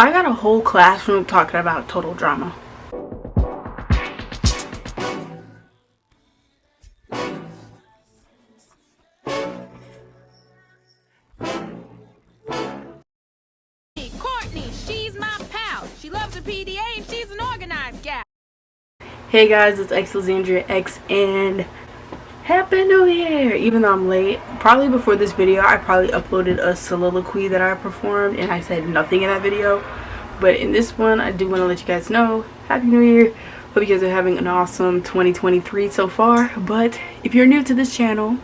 I got a whole classroom talking about total drama. Courtney, she's my pal. She loves her PDA and she's an organized gal. Hey guys, it's Alexandria X and Happy New Year! Even though I'm late, probably before this video, I probably uploaded a soliloquy that I performed and I said nothing in that video. But in this one, I do want to let you guys know, Happy New Year. Hope you guys are having an awesome 2023 so far. But if you're new to this channel,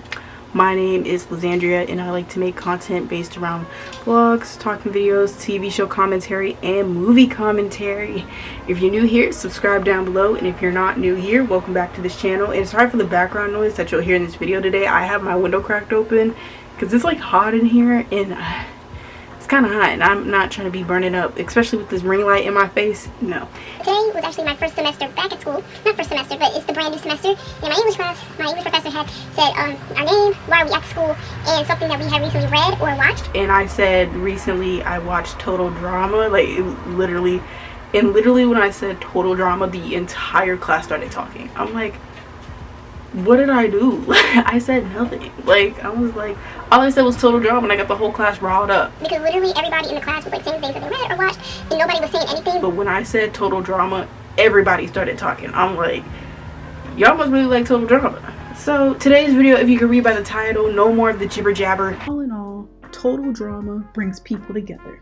my name is Leshawna and I like to make content based around vlogs, talking videos, TV show commentary, and movie commentary. If you're new here, subscribe down below, and if you're not new here, welcome back to this channel. And sorry for the background noise that you'll hear in this video today. I have my window cracked open because it's like hot in here and it's kind of hot and I'm not trying to be burning up, especially with this ring light in my face. No. Today was actually my first semester back at school. Not first semester, but it's the brand new semester. And my English class, my English professor had said our name, why are we at school, and something that we had recently read or watched. And I said recently I watched Total Drama. Like literally when I said Total Drama, the entire class started talking. I'm like, what did I do? I said nothing. Like, I was like, all I said was Total Drama and I got the whole class riled up. Because literally everybody in the class was like saying things that they read or watched and nobody was saying anything. But when I said Total Drama, everybody started talking. I'm like, y'all must really like Total Drama. So today's video, if you can read by the title, no more of the jibber jabber. All in all, Total Drama brings people together.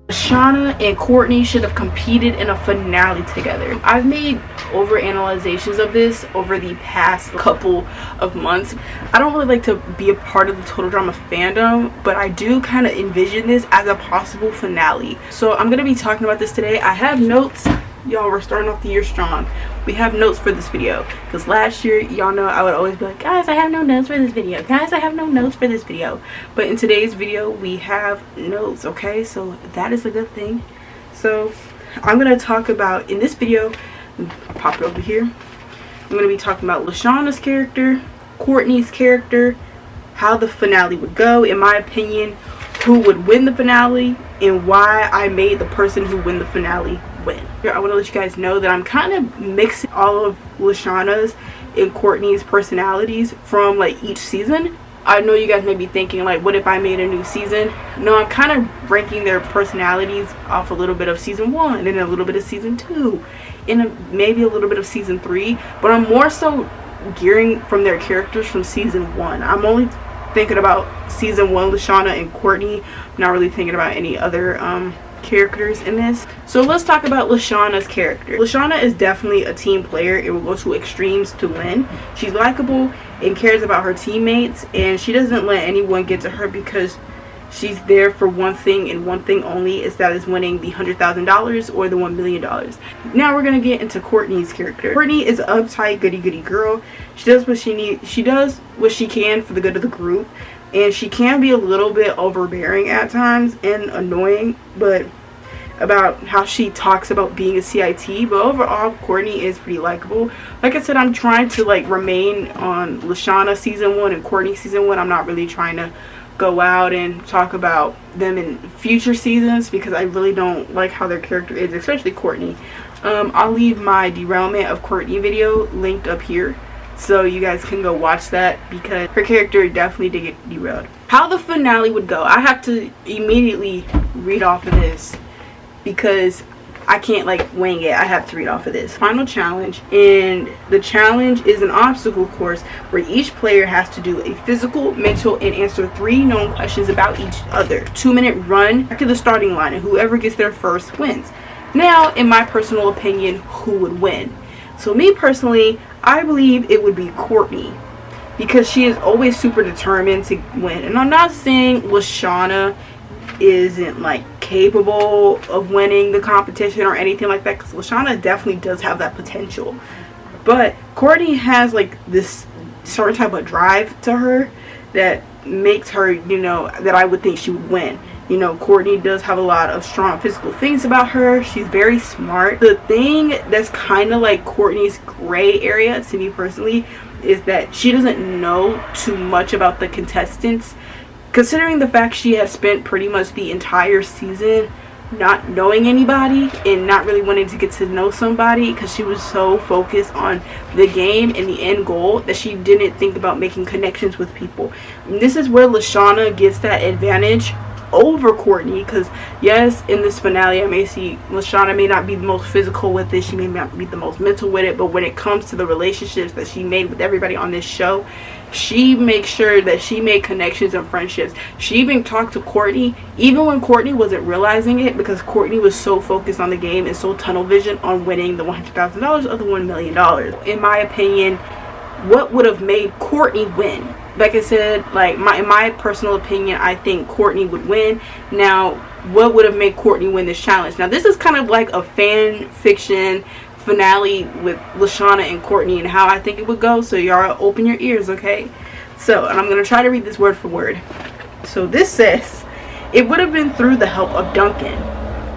Leshawna and Courtney should have competed in a finale together. I've made overanalyzations of this over the past couple of months. I don't really like to be a part of the Total Drama fandom, but I do kind of envision this as a possible finale. So I'm going to be talking about this today. I have notes. Y'all, we're starting off the year strong. We have notes for this video because last year, y'all know I would always be like, guys, I have no notes for this video. Guys, I have no notes for this video. But in today's video, we have notes, okay? So that is a good thing. So I'm going to talk about, in this video, pop it over here. I'm going to be talking about Leshawna's character, Courtney's character, how the finale would go, in my opinion, who would win the finale, and why I made the person who win the finale win. I want to let you guys know that I'm kind of mixing all of Leshawna's and Courtney's personalities from like each season. I know you guys may be thinking like, what if I made a new season? No, I'm kind of ranking their personalities off a little bit of season 1 and a little bit of season 2 and maybe a little bit of season 3, but I'm more so gearing from their characters from season 1. I'm only thinking about season 1 Leshawna and Courtney. I'm not really thinking about any other characters in this. So let's talk about Leshawna's character. Leshawna is definitely a team player. It will go to extremes to win. She's likable and cares about her teammates, and she doesn't let anyone get to her because she's there for one thing and one thing only, is that is winning the $100,000 or the $1 million. Now we're gonna get into Courtney's character. Courtney is an uptight, goody girl. She does what she needs. She does what she can for the good of the group, and she can be a little bit overbearing at times and annoying, but about how she talks about being a CIT. But overall, Courtney is pretty likable. Like I said, I'm trying to like remain on Leshawna season 1 and Courtney season 1. I'm not really trying to go out and talk about them in future seasons because I really don't like how their character is, especially Courtney. I'll leave my derailment of Courtney video linked up here so you guys can go watch that because her character definitely did get derailed. How the finale would go, I have to immediately read off of this because I can't like wing it. I have to read off of this. Final challenge, and the challenge is an obstacle course where each player has to do a physical, mental, and answer 3 known questions about each other. 2-minute run back to the starting line, and whoever gets there first wins. Now, in my personal opinion, who would win? So me personally, I believe it would be Courtney because she is always super determined to win. And I'm not saying Leshawna isn't like capable of winning the competition or anything like that, because Leshawna definitely does have that potential, but Courtney has like this certain type of drive to her that makes her, you know, that I would think she would win. You know, Courtney does have a lot of strong physical things about her. She's very smart. The thing that's kind of like Courtney's gray area to me personally is that she doesn't know too much about the contestants, considering the fact she has spent pretty much the entire season not knowing anybody and not really wanting to get to know somebody, because she was so focused on the game and the end goal that she didn't think about making connections with people. And this is where Leshawna gets that advantage over Courtney, because yes, in this finale I may see Leshawna may not be the most physical with it, she may not be the most mental with it, but when it comes to the relationships that she made with everybody on this show, she makes sure that she made connections and friendships. She even talked to Courtney even when Courtney wasn't realizing it, because Courtney was so focused on the game and so tunnel vision on winning the $100,000 or the $1 million. In my opinion, what would have made Courtney win? Like I said, like in my personal opinion, I think Courtney would win. Now, what would have made Courtney win this challenge? Now, this is kind of like a fan fiction finale with Leshawna and Courtney and how I think it would go. So y'all open your ears, okay? So, and I'm going to try to read this word for word. So this says, it would have been through the help of Duncan.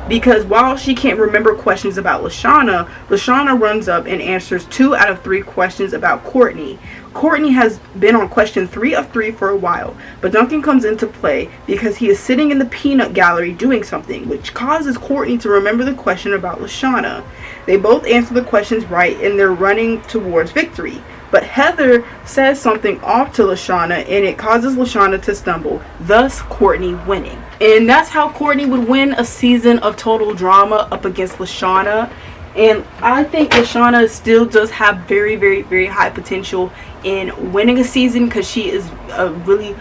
Because while she can't remember questions about Leshawna, Leshawna runs up and answers 2 out of 3 questions about Courtney. Courtney has been on question 3 of 3 for a while, but Duncan comes into play because he is sitting in the peanut gallery doing something, which causes Courtney to remember the question about Leshawna. They both answer the questions right and they're running towards victory. But Heather says something off to Leshawna and it causes Leshawna to stumble, thus Courtney winning. And that's how Courtney would win a season of total drama up against Leshawna. And I think Leshawna still does have very, very, very high potential in winning a season, because she is a really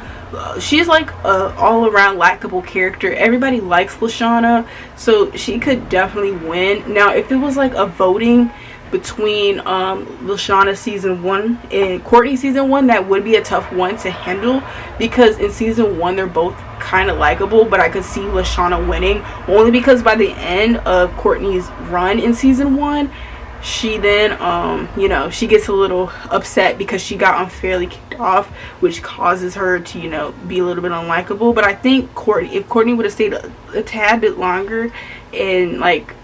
she's like a all-around likable character. Everybody likes Leshawna, so she could definitely win. Now, if it was like a voting between Leshawna season 1 and Courtney season 1, that would be a tough one to handle, because in season 1 they're both kind of likable, but I could see Leshawna winning only because by the end of Courtney's run in season 1, she then you know, she gets a little upset because she got unfairly kicked off, which causes her to, you know, be a little bit unlikable. But I think if Courtney would have stayed a tad bit longer, and like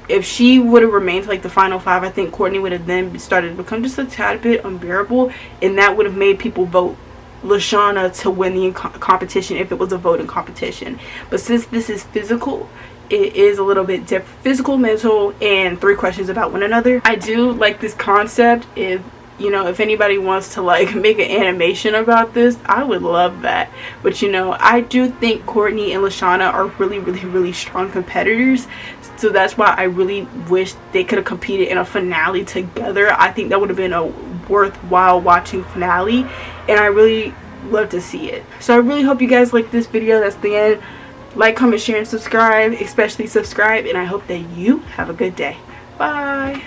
if she would have remained to like the final 5, I think Courtney would have then started to become just a tad bit unbearable, and that would have made people vote Leshawna to win the competition if it was a voting competition. But since this is physical, it is a little bit different, physical, mental, and 3 questions about one another. I do like this concept. If you know, if anybody wants to like make an animation about this, I would love that. But you know, I do think Courtney and Leshawna are really, really, really strong competitors, so that's why I really wish they could have competed in a finale together. I think that would have been a worthwhile watching finale, and I really love to see it. So I really hope you guys like this video. That's the end. Like, comment, share, and subscribe, especially subscribe, and I hope that you have a good day. Bye.